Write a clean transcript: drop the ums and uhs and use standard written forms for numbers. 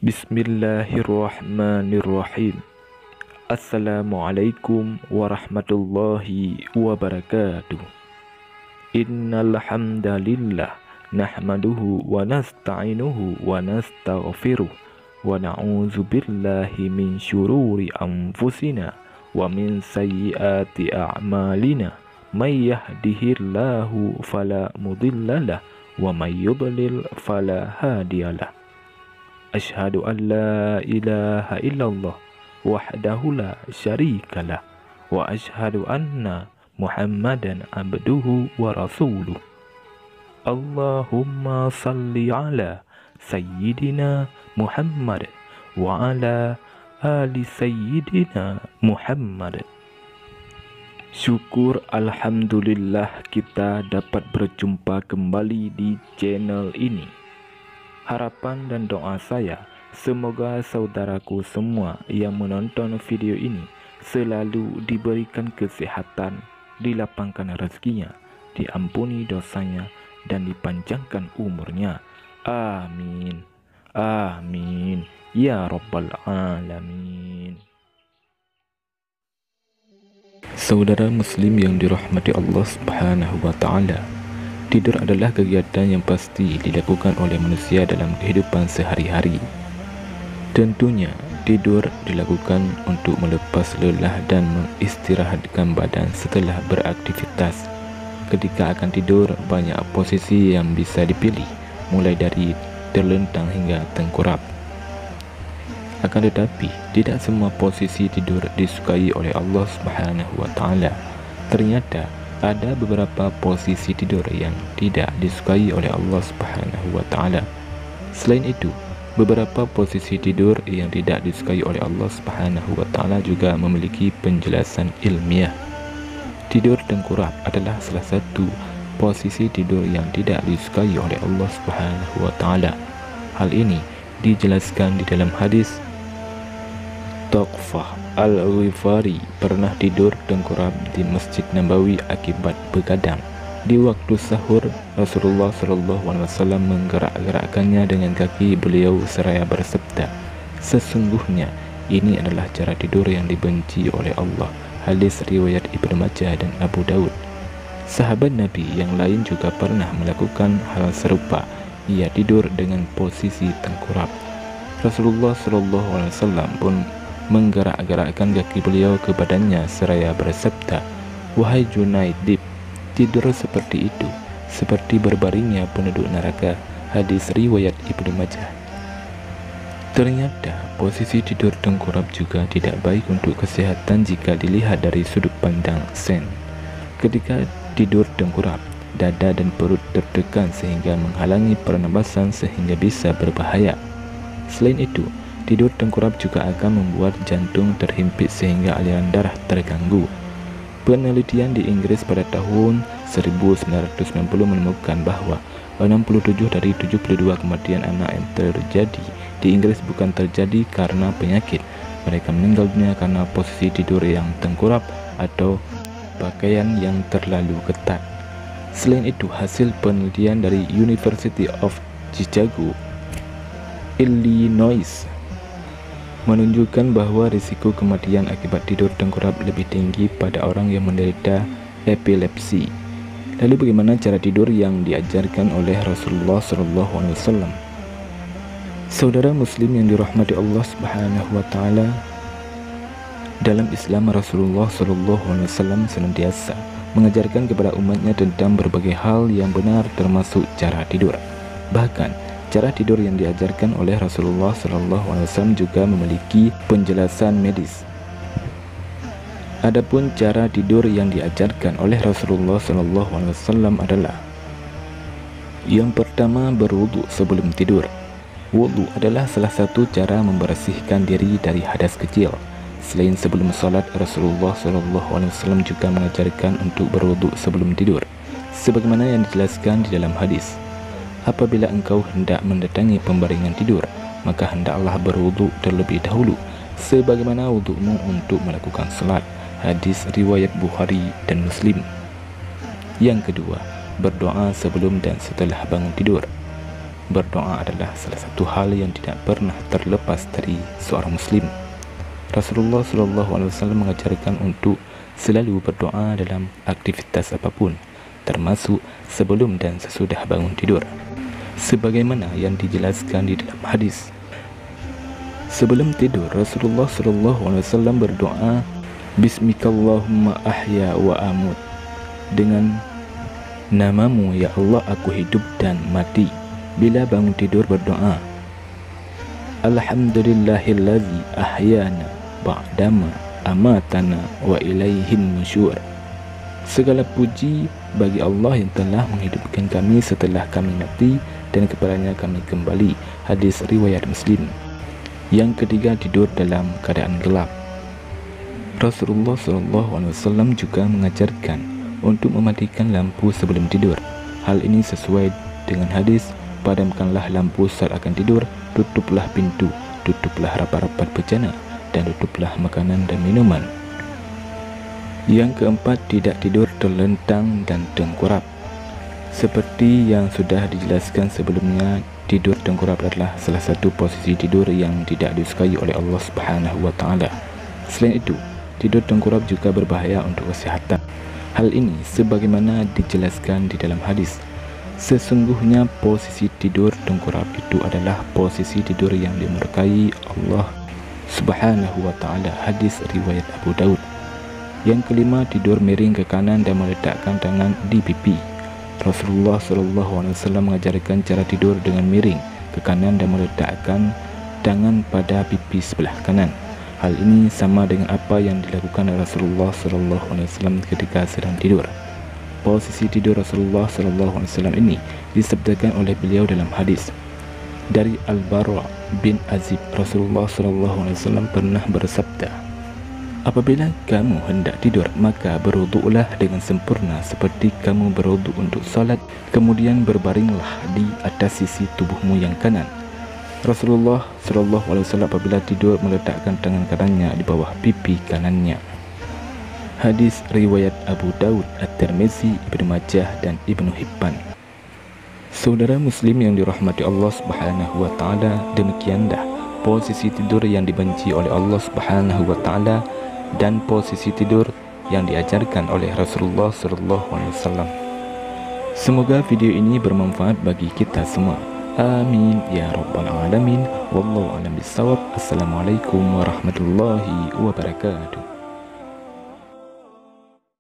Bismillahirrahmanirrahim. Assalamualaikum warahmatullahi wabarakatuh. Innal hamdalillah nahmaduhu wa nasta'inuhu wa nastaghfiruh wa na'udzu billahi min syururi anfusina wa min sayyiati a'malina. May yahdihillahu fala mudhillalah wa may yudlil fala hadiyalah. Asyhadu an la ilaha illallah wahdahu la syarikalah wa asyhadu anna Muhammadan abduhu wa rasuluh. Allahumma salli ala sayyidina Muhammad wa ala ali sayyidina Muhammad. Syukur alhamdulillah kita dapat berjumpa kembali di channel ini. Harapan dan doa saya, semoga saudaraku semua yang menonton video ini selalu diberikan kesehatan, dilapangkan rezekinya, diampuni dosanya, dan dipanjangkan umurnya. Amin. Amin. Ya Rabbal Alamin. Saudara muslim yang dirahmati Allah Subhanahu wa Ta'ala, tidur adalah kegiatan yang pasti dilakukan oleh manusia dalam kehidupan sehari-hari. Tentunya, tidur dilakukan untuk melepas lelah dan mengistirahatkan badan setelah beraktivitas. Ketika akan tidur, banyak posisi yang bisa dipilih, mulai dari terlentang hingga tengkurap. Akan tetapi, tidak semua posisi tidur disukai oleh Allah Subhanahu wa Ta'ala. Ternyata, ada beberapa posisi tidur yang tidak disukai oleh Allah Subhanahu wa Ta'ala. Selain itu, beberapa posisi tidur yang tidak disukai oleh Allah Subhanahu wa Ta'ala juga memiliki penjelasan ilmiah. Tidur tengkurap adalah salah satu posisi tidur yang tidak disukai oleh Allah Subhanahu wa Ta'ala. Hal ini dijelaskan di dalam hadis Tuqfah Al-Ghifari pernah tidur tengkurap di Masjid Nabawi akibat begadang. Di waktu sahur, Rasulullah SAW menggerak-gerakkannya dengan kaki beliau seraya bersabda, "Sesungguhnya ini adalah cara tidur yang dibenci oleh Allah." Hadis riwayat Ibnu Majah dan Abu Daud. Sahabat Nabi yang lain juga pernah melakukan hal serupa. Ia tidur dengan posisi tengkurap. Rasulullah SAW pun menggerak-gerakkan kaki beliau ke badannya seraya bersabda, "Wahai Junaidib, tidur seperti itu seperti berbaringnya penduduk neraka." Hadis riwayat Ibnu Majah. Ternyata posisi tidur tengkurap juga tidak baik untuk kesehatan jika dilihat dari sudut pandang sains. Ketika tidur tengkurap, dada dan perut tertekan sehingga menghalangi pernapasan sehingga bisa berbahaya. Selain itu, tidur tengkurap juga akan membuat jantung terhimpit sehingga aliran darah terganggu. Penelitian di Inggris pada tahun 1990 menemukan bahwa 67 dari 72 kematian anak yang terjadi di Inggris bukan terjadi karena penyakit. Mereka meninggal dunia karena posisi tidur yang tengkurap atau pakaian yang terlalu ketat. Selain itu, hasil penelitian dari University of Chicago, Illinois menunjukkan bahwa risiko kematian akibat tidur tengkurap lebih tinggi pada orang yang menderita epilepsi. Lalu bagaimana cara tidur yang diajarkan oleh Rasulullah SAW? Saudara muslim yang dirahmati Allah Subhanahu wa Ta'ala, dalam Islam Rasulullah SAW senantiasa mengajarkan kepada umatnya tentang berbagai hal yang benar termasuk cara tidur. Bahkan cara tidur yang diajarkan oleh Rasulullah SAW juga memiliki penjelasan medis. Adapun cara tidur yang diajarkan oleh Rasulullah SAW adalah: yang pertama, berwudu sebelum tidur. Wudu adalah salah satu cara membersihkan diri dari hadas kecil. Selain sebelum salat, Rasulullah SAW juga mengajarkan untuk berwudu sebelum tidur, sebagaimana yang dijelaskan di dalam hadis, "Apabila engkau hendak mendatangi pembaringan tidur, maka hendaklah berwudu terlebih dahulu, sebagaimana wudumu untuk melakukan salat." Hadis riwayat Bukhari dan Muslim. Yang kedua, berdoa sebelum dan setelah bangun tidur. berdoa adalah salah satu hal yang tidak pernah terlepas dari seorang muslim. Rasulullah SAW mengajarkan untuk selalu berdoa dalam aktivitas apapun, termasuk sebelum dan sesudah bangun tidur, sebagaimana yang dijelaskan di dalam hadis. Sebelum tidur, Rasulullah SAW berdoa, Bismikallahumma ahya wa amut, dengan namamu ya Allah aku hidup dan mati. Bila bangun tidur berdoa, Alhamdulillahillazi ahyana ba'dama amatana wa ilaihin nusyur. Segala puji bagi Allah yang telah menghidupkan kami setelah kami mati dan kepadanya kami kembali. Hadis riwayat Muslim. Yang ketiga, tidur dalam keadaan gelap. Rasulullah SAW juga mengajarkan untuk mematikan lampu sebelum tidur. Hal ini sesuai dengan hadis, padamkanlah lampu saat akan tidur, tutuplah pintu, tutuplah rapat-rapat bejana, dan tutuplah makanan dan minuman. Yang keempat, tidak tidur terlentang dan tengkurap. Seperti yang sudah dijelaskan sebelumnya, tidur tengkurap adalah salah satu posisi tidur yang tidak disukai oleh Allah Subhanahu wa Ta'ala. Selain itu, tidur tengkurap juga berbahaya untuk kesehatan. Hal ini sebagaimana dijelaskan di dalam hadis. Sesungguhnya posisi tidur tengkurap itu adalah posisi tidur yang dimurkai Allah Subhanahu wa Ta'ala. Hadis riwayat Abu Daud. Yang kelima, tidur miring ke kanan dan meletakkan tangan di pipi. Rasulullah SAW mengajarkan cara tidur dengan miring ke kanan dan meletakkan tangan pada pipi sebelah kanan. Hal ini sama dengan apa yang dilakukan Rasulullah SAW ketika sedang tidur. Posisi tidur Rasulullah SAW ini disabdakan oleh beliau dalam hadis. Dari Al-Bara bin Azib, Rasulullah SAW pernah bersabda, apabila kamu hendak tidur, maka berwuduklah dengan sempurna seperti kamu berwuduk untuk salat, kemudian berbaringlah di atas sisi tubuhmu yang kanan. Rasulullah SAW apabila tidur meletakkan tangan kanannya di bawah pipi kanannya. Hadis riwayat Abu Daud, At-Tirmizi, Ibnu Majah, dan Ibnu Hibban. Saudara muslim yang dirahmati Allah Subhanahu wa Ta'ala, demikianlah posisi tidur yang dibenci oleh Allah Subhanahu wa Ta'ala dan posisi tidur yang diajarkan oleh Rasulullah SAW. Semoga video ini bermanfaat bagi kita semua. Amin ya rabbal alamin. Wallahu a'lam bissawab. Assalamualaikum warahmatullahi wabarakatuh.